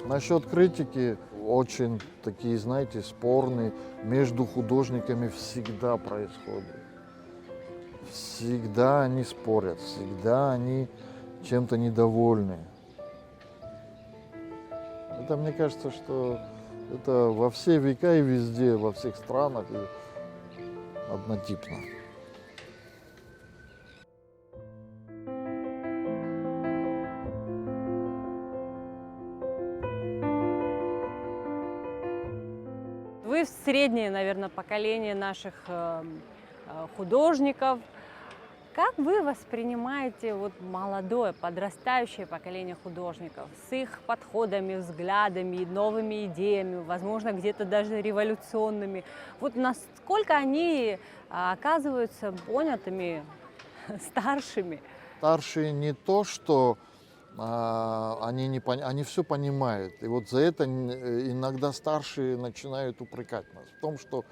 Насчет критики очень такие, знаете, спорные между художниками всегда происходят. Всегда они спорят, всегда они чем-то недовольны. Это, мне кажется, что это во все века и везде, во всех странах однотипно. Вы среднее, наверное, поколение наших художников. Как вы воспринимаете вот молодое, подрастающее поколение художников с их подходами, взглядами, новыми идеями, возможно, где-то даже революционными? Вот насколько они оказываются понятыми, старшими? Старшие не то, что они все понимают. И вот за это иногда старшие начинают упрекать нас в том, что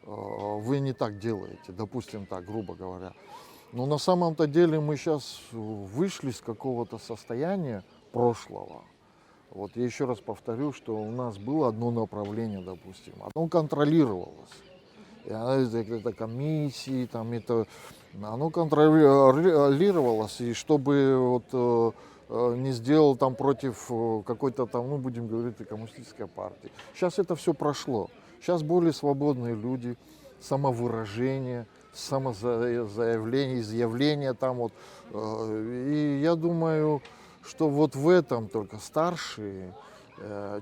вы не так делаете, допустим так, грубо говоря. Но на самом-то деле мы сейчас вышли с какого-то состояния прошлого. Вот я еще раз повторю, что у нас было одно направление, допустим, оно контролировалось. И это комиссии, там, оно контролировалось, и чтобы вот, не сделал там против какой-то там, ну, будем говорить, коммунистической партии. Сейчас это все прошло. Сейчас более свободные люди, самовыражение, самозаявление, изъявление там вот. И я думаю, что вот в этом только старшие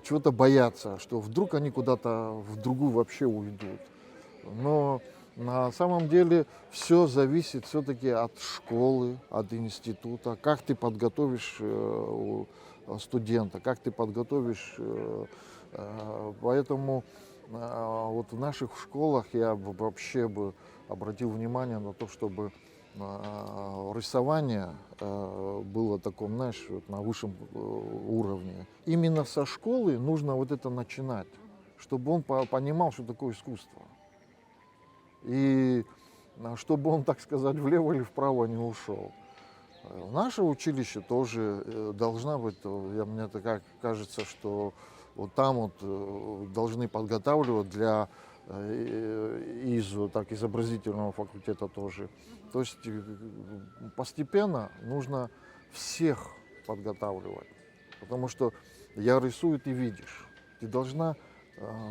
чего-то боятся, что вдруг они куда-то в другую вообще уйдут. Но на самом деле все зависит все-таки от школы, от института, как ты подготовишь студента, как ты подготовишь. Поэтому вот в наших школах я вообще бы обратил внимание на то, чтобы рисование было таком, знаешь, вот на высшем уровне. Именно со школы нужно вот это начинать, чтобы он понимал, что такое искусство. И чтобы он, так сказать, влево или вправо не ушел. Наше училище тоже должна быть, мне так кажется, что вот там вот должны подготавливать для изобразительного факультета тоже. То есть постепенно нужно всех подготавливать, потому что я рисую, ты видишь. Ты должна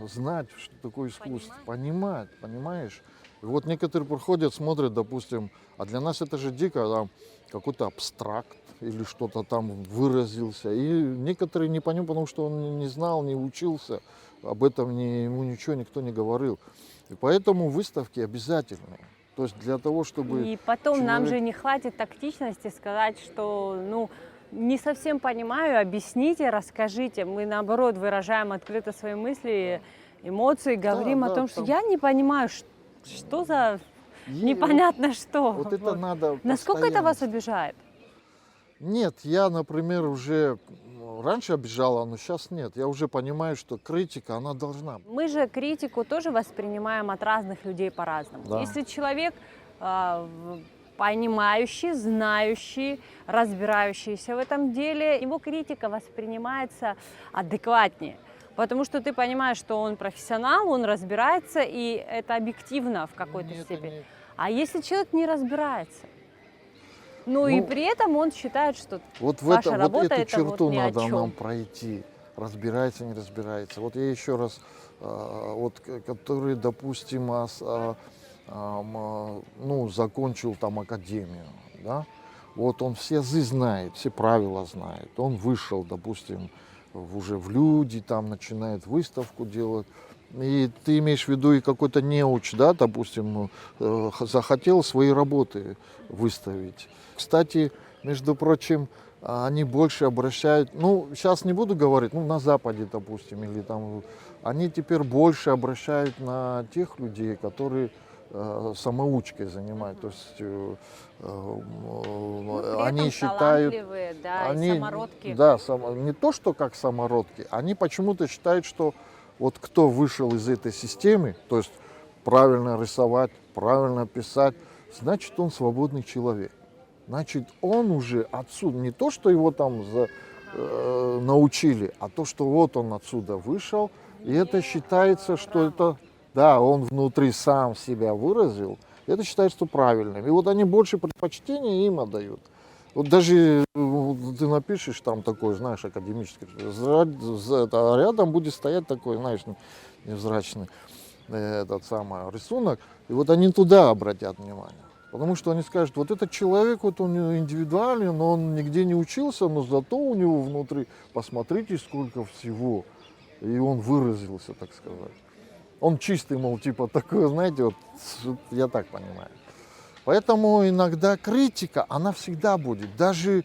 знать, что такое искусство, понимать, понимаешь? И вот некоторые приходят, смотрят, допустим, а для нас это же дико, там какой-то абстракт или что-то там выразился. И некоторые не понимают, потому что он не знал, не учился, об этом ему ничего никто не говорил. И поэтому выставки обязательны. То есть для того, чтобы... И потом нам же не хватит тактичности сказать, что, ну, не совсем понимаю, объясните, расскажите. Мы, наоборот, выражаем открыто свои мысли, эмоции, говорим о том, что я не понимаю, что за непонятно что. Вот это надо Насколько это вас обижает? Нет, я, например, уже раньше обижала, но сейчас нет. Я уже понимаю, что критика, она должна быть. Мы же критику тоже воспринимаем от разных людей по-разному. Да. Если человек понимающий, знающий, разбирающийся в этом деле, его критика воспринимается адекватнее. Потому что ты понимаешь, что он профессионал, он разбирается, и это объективно в какой-то степени. А если человек не разбирается, ну и при этом он считает, что вот ваша работа вот эту это черту вот ни о надо чем. нам пройти. Разбирается, не разбирается. Вот я еще раз, вот который, допустим, ну, закончил там академию, да, вот он все азы знает, все правила знает. Он вышел, допустим, уже в люди, там начинает выставку делать. И ты имеешь в виду и какой-то неуч, да, допустим, захотел свои работы выставить. Кстати, между прочим, они больше обращают, ну, сейчас не буду говорить, ну, на Западе, допустим, или там, они теперь больше обращают на тех людей, которые самоучкой занимают. То есть они считают, да, они, самородки. Да, не то, что как самородки, они почему-то считают, что вот кто вышел из этой системы, то есть правильно рисовать, правильно писать, значит, он свободный человек. Значит, он уже отсюда, не то, что его там научили, а то, что вот он отсюда вышел, и это считается, что это, да, он внутри сам себя выразил, это считается правильным. И вот они больше предпочтения им отдают. Вот даже ты напишешь там такой, знаешь, академический, а рядом будет стоять такой, знаешь, невзрачный этот самый рисунок, и вот они туда обратят внимание. Потому что они скажут, вот этот человек, вот он индивидуален, но он нигде не учился, но зато у него внутри, посмотрите, сколько всего. И он выразился, так сказать. Он чистый, мол, типа такой, знаете, вот я так понимаю. Поэтому иногда критика, она всегда будет. Даже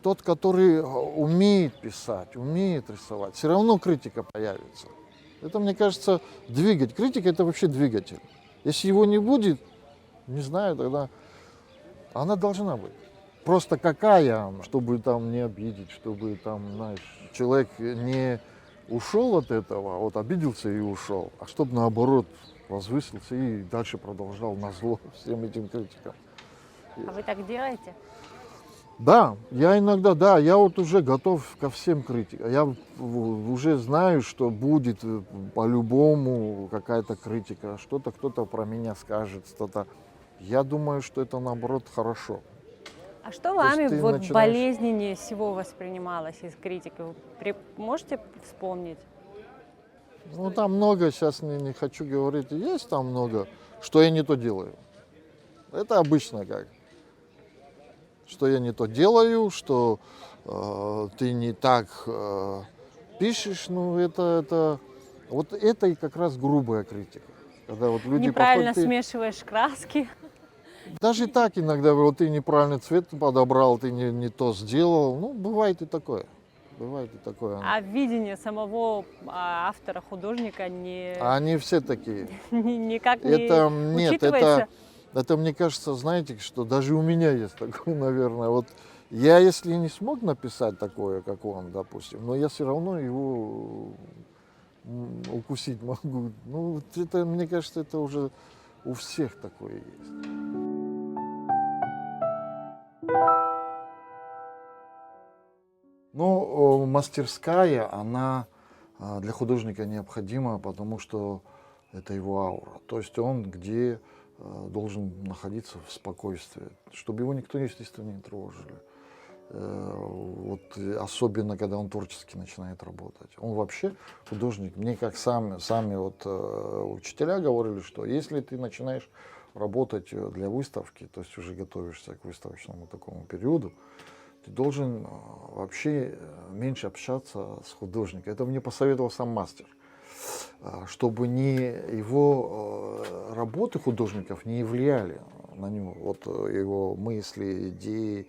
тот, который умеет писать, умеет рисовать, все равно критика появится. Это, мне кажется, двигатель. Критика – это вообще двигатель. Если его не будет, не знаю, тогда она должна быть. Просто какая она, чтобы там не обидеть, чтобы там, знаешь, человек не ушел от этого, вот обиделся и ушел, а чтобы наоборот возвысился и дальше продолжал назло всем этим критикам. А вы так делаете? Да, я иногда, да, я вот уже готов ко всем критикам. Я уже знаю, что будет по-любому какая-то критика, что-то кто-то про меня скажет, что-то. Я думаю, что это наоборот хорошо. А что То есть вами ты вот начинаешь- болезненнее всего воспринималось из критики? Вы можете вспомнить? Ну, там много, сейчас не хочу говорить, есть там много, что я не то делаю. Это обычно как. Что я не то делаю, что ты не так пишешь, ну, вот это и как раз грубая критика. Когда вот люди Неправильно подходят, смешиваешь краски? даже так иногда, вот ты неправильный цвет подобрал, ты не то сделал, ну, бывает и такое. Бывает и такое. А видение самого автора, художника Они все такие. никак не Это нет, учитывается? это мне кажется, знаете, что даже у меня есть такое, наверное. Вот я, если не смог написать такое, как он, допустим, но я все равно его укусить могу. Ну, вот это, мне кажется, это уже у всех такое есть. Ну, мастерская, она для художника необходима, потому что это его аура. То есть он где должен находиться в спокойствии, чтобы его никто, естественно, не трожили. Вот, особенно, когда он творчески начинает работать. Он вообще художник. Мне как сами вот, учителя говорили, что если ты начинаешь работать для выставки, то есть уже готовишься к выставочному такому периоду, ты должен вообще меньше общаться с художником. Это мне посоветовал сам мастер. Чтобы его работы художников не влияли на него, вот его мысли, идеи,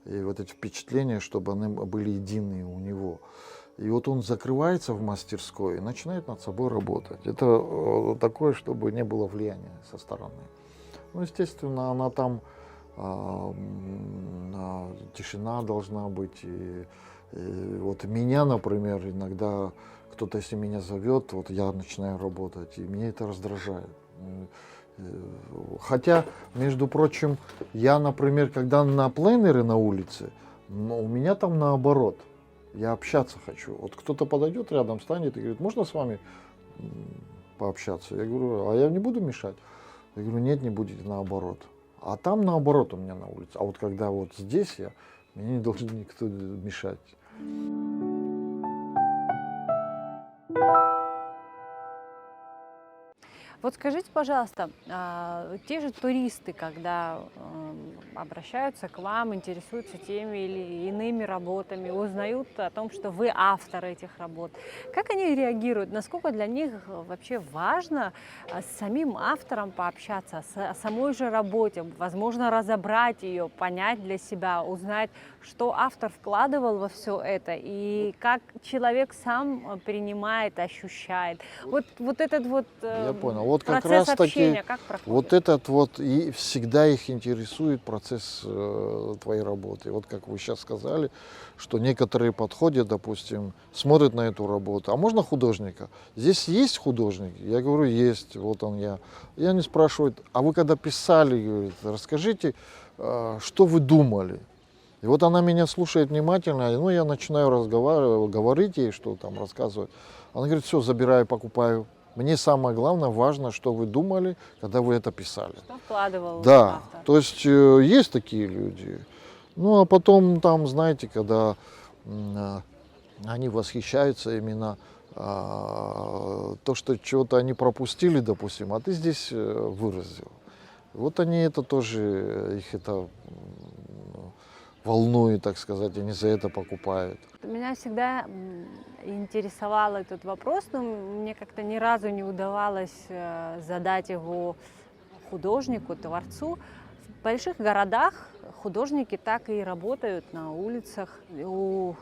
и вот эти впечатления, чтобы они были единые у него. И вот он закрывается в мастерской и начинает над собой работать. Это такое, чтобы не было влияния со стороны. Ну, естественно, она там тишина должна быть. И вот меня, например, иногда кто-то, если меня зовет, вот я начинаю работать, и меня это раздражает. Хотя, между прочим, я, например, когда на пленере на улице, у меня там наоборот. Я общаться хочу. Вот кто-то подойдет рядом, станет и говорит, можно с вами пообщаться? Я говорю, а я не буду мешать? Я говорю, нет, не будете, наоборот. А там наоборот у меня на улице. А вот когда вот здесь мне не должен никто мешать. Вот скажите, пожалуйста, те же туристы, когда обращаются к вам, интересуются теми или иными работами, узнают о том, что вы автор этих работ, как они реагируют? Насколько для них вообще важно с самим автором пообщаться, о самой же работе, возможно, разобрать ее, понять для себя, узнать, что автор вкладывал во все это и как человек сам принимает, ощущает. Вот этот вот Я понял. Вот как процесс раз общения таки как проходит? вот этот вот и всегда их интересует процесс твоей работы. Вот как вы сейчас сказали, что некоторые подходят, допустим, смотрят на эту работу. А можно художника? Здесь есть художник? Я говорю, есть. Вот он я. И они спрашивают, а вы когда писали, говорит, расскажите, что вы думали? И вот она меня слушает внимательно, ну, я начинаю разговаривать, говорить ей, что там рассказывать. Она говорит, все, забираю, покупаю. Мне самое главное, важно, что вы думали, когда вы это писали. Что вкладывал Да, автор? то есть есть такие люди. Ну, а потом там, знаете, когда они восхищаются именно то, что чего-то они пропустили, допустим, а ты здесь выразил. Вот они это тоже, их это волнует, так сказать, они за это покупают. Меня всегда интересовал этот вопрос, но мне как-то ни разу не удавалось задать его художнику, творцу. В больших городах художники так и работают на улицах. У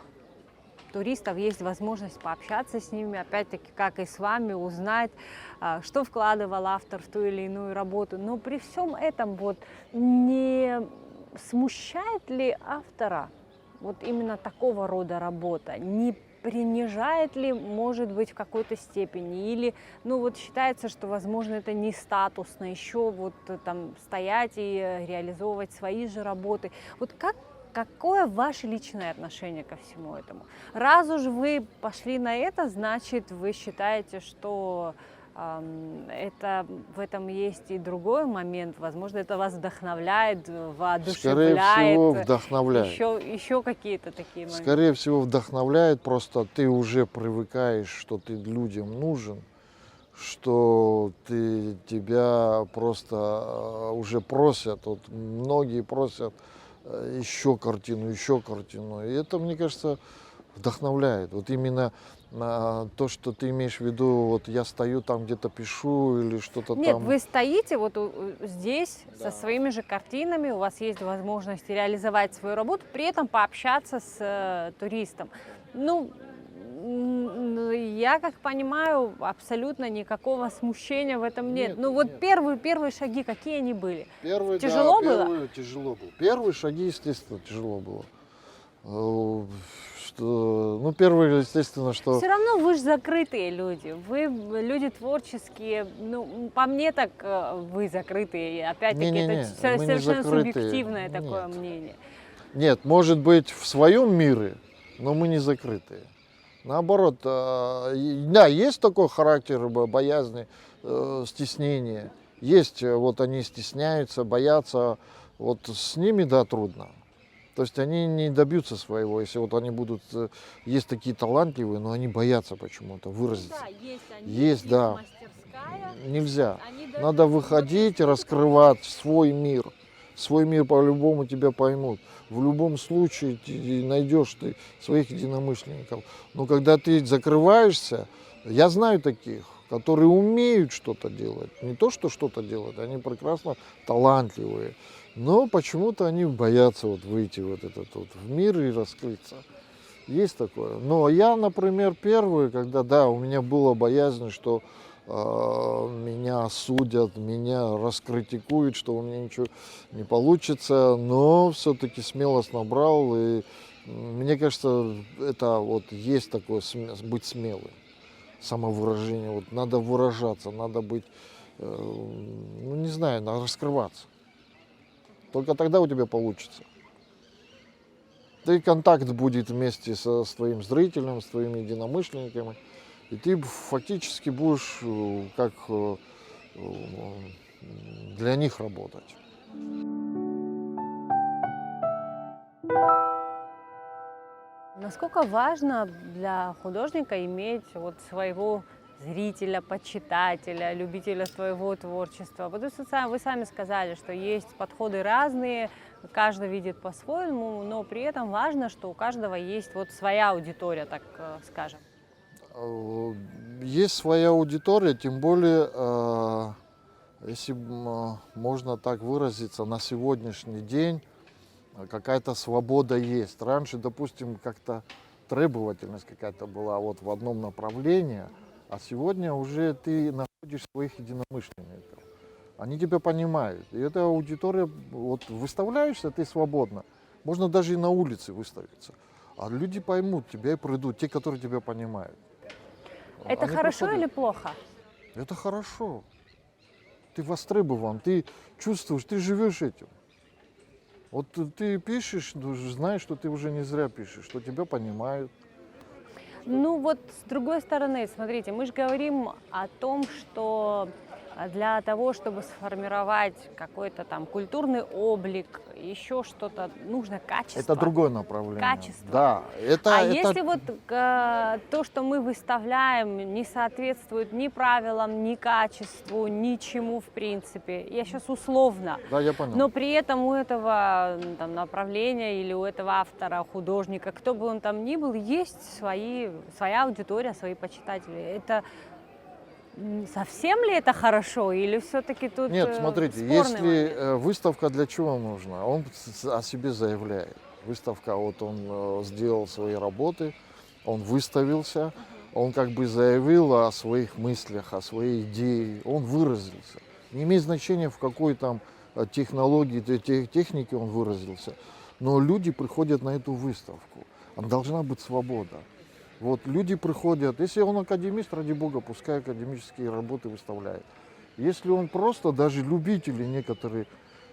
туристов есть возможность пообщаться с ними, опять-таки, как и с вами, узнать, что вкладывал автор в ту или иную работу. Но при всем этом вот не смущает ли автора вот именно такого рода работа? Не принижает ли, может быть, в какой-то степени? Или, ну вот считается, что, возможно, это не статусно, еще вот там стоять и реализовывать свои же работы. Вот какое ваше личное отношение ко всему этому? Раз уж вы пошли на это, значит, вы считаете, что в этом есть и другой момент, возможно, это вас вдохновляет, воодушевляет. Скорее всего, вдохновляет. Еще какие-то такие моменты. Скорее всего, вдохновляет, просто ты уже привыкаешь, что ты людям нужен, что тебя просто уже просят, вот многие просят еще картину. И это, мне кажется, вдохновляет. Вот именно то, что ты имеешь в виду, вот я стою там где-то пишу или что-то там. Нет, вы стоите вот здесь Да. со своими же картинами, у вас есть возможность реализовать свою работу, при этом пообщаться с туристом. Ну, я как понимаю, абсолютно никакого смущения в этом нет. Нет, Ну вот нет. первые шаги, какие они были? Первый, Тяжело да, было? первый тяжело было. Первые шаги, естественно, тяжело было. Ну, первый, естественно, что... Все равно вы же закрытые люди, вы люди творческие, ну, по мне так вы закрытые, опять-таки Не-не-не, это мы не совершенно закрытые. субъективное такое Нет. мнение. Нет, может быть, в своем мире, но мы не закрытые. Наоборот, да, есть такой характер боязни, стеснения. Есть, вот они стесняются, боятся, вот с ними, да, трудно. То есть они не добьются своего, если вот они будут, есть такие талантливые, но они боятся почему-то выразиться. Да, есть они, Есть, да. мастерская. Нельзя. Они даже Надо вот выходить, раскрывать свой мир. Свой мир по-любому тебя поймут. В любом случае ты найдешь ты своих единомышленников. Но когда ты закрываешься, я знаю таких, которые умеют что-то делать. Не то, что что-то делать, они прекрасно талантливые. Но почему-то они боятся вот выйти вот этот вот в мир и раскрыться. Есть такое. Но я, например, первый, когда, да, у меня была боязнь, что меня осудят, меня раскритикуют, что у меня ничего не получится, но все-таки смелость набрал, и мне кажется, это вот есть такое быть смелым, самовыражение, вот надо выражаться, надо быть, ну не знаю, надо раскрываться. Только тогда у тебя получится. И контакт будет вместе с твоим зрителем, с твоими единомышленниками. И ты фактически будешь как для них работать. Насколько важно для художника иметь вот своего зрителя, почитателя, любителя своего творчества? Потому что вы сами сказали, что есть подходы разные, каждый видит по-своему, но при этом важно, что у каждого есть вот своя аудитория, так скажем. Есть своя аудитория, тем более, если можно так выразиться, на сегодняшний день какая-то свобода есть. Раньше, допустим, как-то требовательность какая-то была вот в одном направлении, а сегодня уже ты находишь своих единомышленников. Они тебя понимают. И эта аудитория, вот выставляешься, ты свободно. Можно даже и на улице выставиться. А люди поймут тебя и придут, те, которые тебя понимают. Это Они хорошо приходят. или плохо? Это хорошо. Ты востребован, ты чувствуешь, ты живешь этим. Вот ты пишешь, ну, знаешь, что ты уже не зря пишешь, что тебя понимают. Ну вот с другой стороны, смотрите, мы же говорим о том, что для того, чтобы сформировать какой-то там культурный облик, еще что-то, нужно качество. Это другое направление. Качество. Да, А это если вот то, что мы выставляем, не соответствует ни правилам, ни качеству, ничему в принципе, я сейчас условно, да, я понял. но при этом у этого там, направления или у этого автора, художника, кто бы он там ни был, есть своя аудитория, свои почитатели. Это совсем ли это хорошо или все-таки тут Нет, смотрите, спорный если момент? выставка для чего нужна? Он о себе заявляет. Выставка, вот он сделал свои работы, он выставился, он как бы заявил о своих мыслях, о своей идее, он выразился. Не имеет значения, в какой там технологии, технике он выразился, но люди приходят на эту выставку. Должна быть свобода. Вот люди приходят, если он академист, ради бога, пускай академические работы выставляет. Если он просто, даже любители некоторые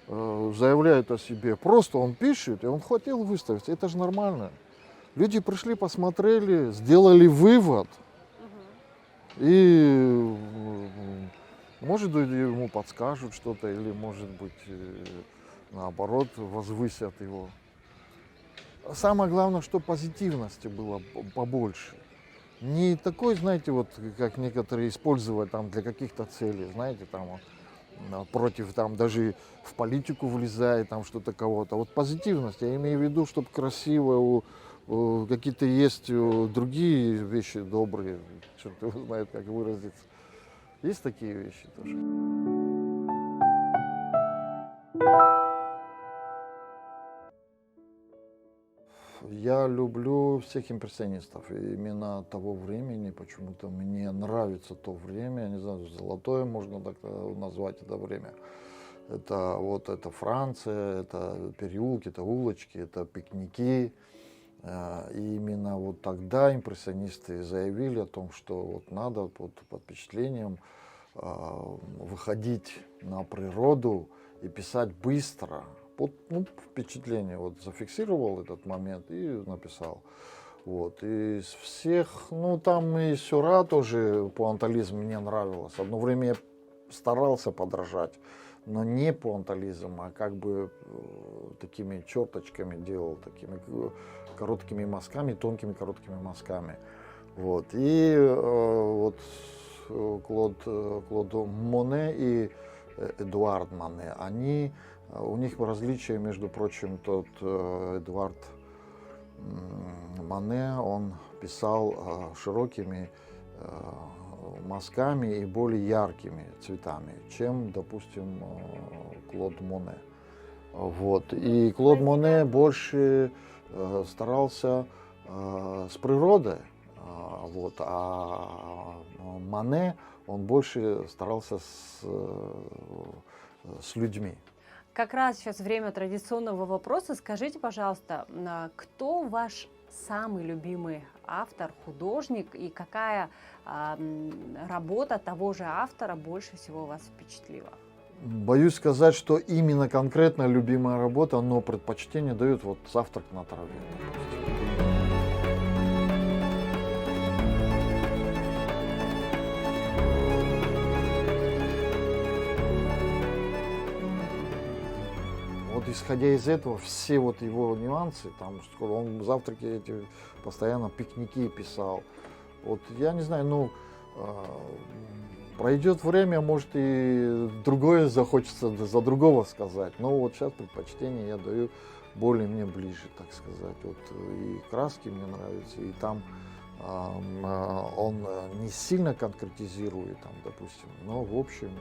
заявляют о себе, просто он пишет, и он хотел выставиться, это же нормально. Люди пришли, посмотрели, сделали вывод, и может быть ему подскажут что-то, или может быть наоборот возвысят его. Самое главное, что позитивности было побольше. Не такой, знаете, вот как некоторые использовали там для каких-то целей, знаете, там против, там даже в политику влезает, там что-то кого-то. Вот позитивность, я имею в виду, чтобы красиво, какие-то есть другие вещи добрые, черт его знает, как выразиться. Есть такие вещи тоже. Я люблю всех импрессионистов, и именно того времени, почему-то мне нравится то время, я не знаю, золотое можно так назвать это время. Это вот это Франция, это переулки, это улочки, это пикники. И именно вот тогда импрессионисты заявили о том, что вот надо под впечатлением выходить на природу и писать быстро. Вот, ну, впечатление, вот зафиксировал этот момент и написал. Вот. И из всех, ну там и Сюра тоже, пуантализм мне нравилось. Одно время я старался подражать, но не пуантализм, а как бы такими черточками делал, такими короткими мазками, тонкими короткими мазками. Вот. И вот Клод Моне и Эдуард Моне, они, у них различие, между прочим, тот Эдуард Моне, он писал широкими мазками и более яркими цветами, чем, допустим, Клод Моне. Вот. И Клод Моне больше старался с природой, вот, а Моне он больше старался с людьми. Как раз сейчас время традиционного вопроса. Скажите, пожалуйста, кто ваш самый любимый автор, художник, и какая работа того же автора больше всего вас впечатлила? Боюсь сказать, что именно конкретно любимая работа, но предпочтение дают вот «Завтрак на траве». Вот исходя из этого, все вот его нюансы, там, он завтраки эти, постоянно пикники писал. Вот я не знаю, ну, пройдет время, может и другое захочется за другого сказать. Но вот сейчас предпочтение я даю более мне ближе, так сказать. Вот и краски мне нравятся, и там он не сильно конкретизирует, там, допустим, но в общем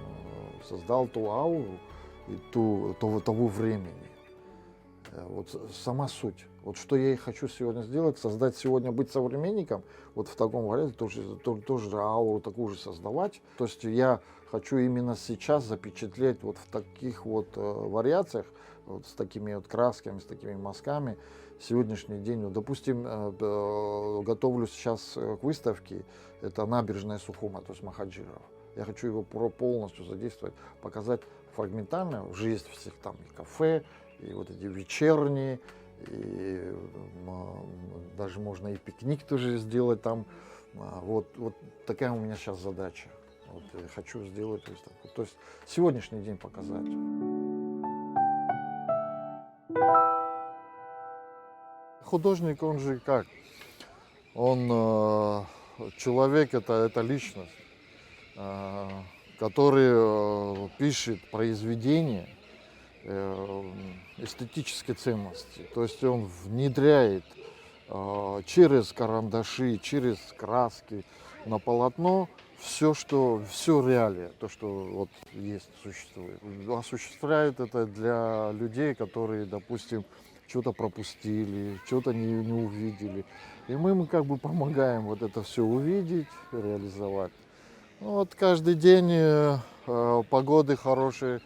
создал ту ауру и того времени. Вот сама суть. Вот что я и хочу сегодня сделать, создать сегодня, быть современником, вот в таком варианте тоже ауру такую же создавать. То есть я хочу именно сейчас запечатлеть вот в таких вот вариациях, вот с такими вот красками, с такими мазками сегодняшний день. Вот, допустим, готовлю сейчас к выставке, это набережная Сухума, то есть Махаджиров. Я хочу его полностью задействовать, показать фрагментально, уже есть всех там и кафе, и вот эти вечерние, и даже можно и пикник тоже сделать там. Вот такая у меня сейчас задача. Вот, я хочу сделать выставку. То есть сегодняшний день показать. Художник, он же как? Он человек, это личность, который пишет произведения эстетической ценности. То есть он внедряет через карандаши, через краски на полотно все реалия, то, что вот есть, существует. Осуществляет это для людей, которые, допустим, что-то пропустили, что-то не увидели. И мы им как бы помогаем вот это все увидеть, реализовать. Ну, вот каждый день погоды хорошие,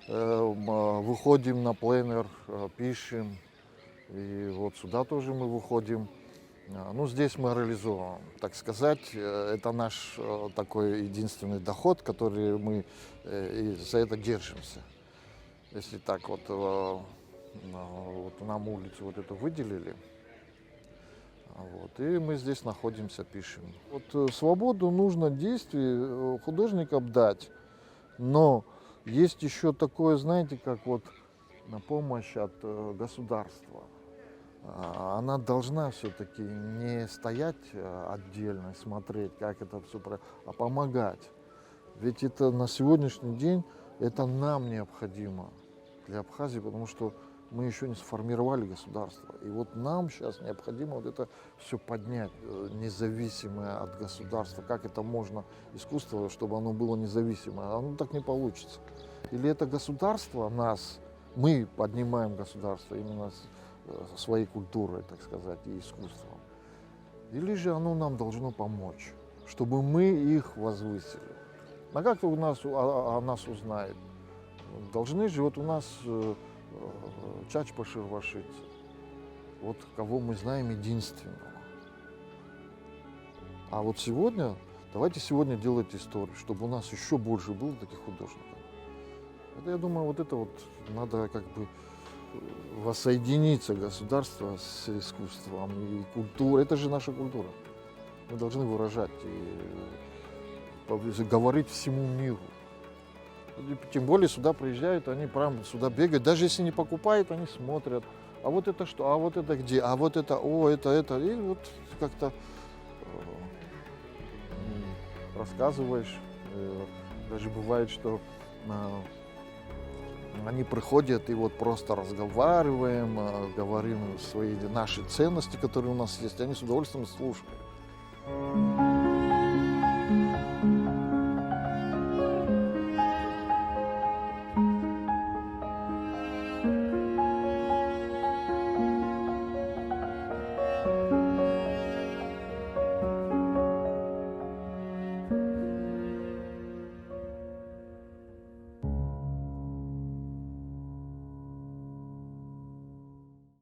выходим на пленэр, пишем. И вот сюда тоже мы выходим. Ну, здесь мы реализуем, так сказать. Это наш такой единственный доход, который мы и за это держимся. Если так вот, вот нам улицу вот эту выделили, вот, и мы здесь находимся, пишем. Вот свободу нужно действий художникам дать, но есть еще такое, знаете, как вот помощь от государства. Она должна все-таки не стоять отдельно, смотреть, как это все, а помогать. Ведь это на сегодняшний день это нам необходимо для Абхазии, потому что мы еще не сформировали государство. И вот нам сейчас необходимо вот это все поднять, независимое от государства. Как это можно, искусство, чтобы оно было независимое? Оно так не получится. Или это государство нас, мы поднимаем государство именно своей культурой, так сказать, и искусством. Или же оно нам должно помочь, чтобы мы их возвысили. А как у нас, о нас узнает? Должны же вот у нас Чачпа Ширвашидзе, вот кого мы знаем единственного. А вот сегодня, давайте сегодня делать историю, чтобы у нас еще больше было таких художников. Это, я думаю, вот это вот надо как бы воссоединиться государство с искусством и культурой. Это же наша культура. Мы должны выражать и говорить всему миру. Тем более сюда приезжают, они прям сюда бегают. Даже если не покупают, они смотрят. А вот это что? А вот это где? А вот это, это. И вот как-то рассказываешь. Даже бывает, что они приходят и вот просто разговариваем, говорим наши ценности, которые у нас есть. Они с удовольствием слушают.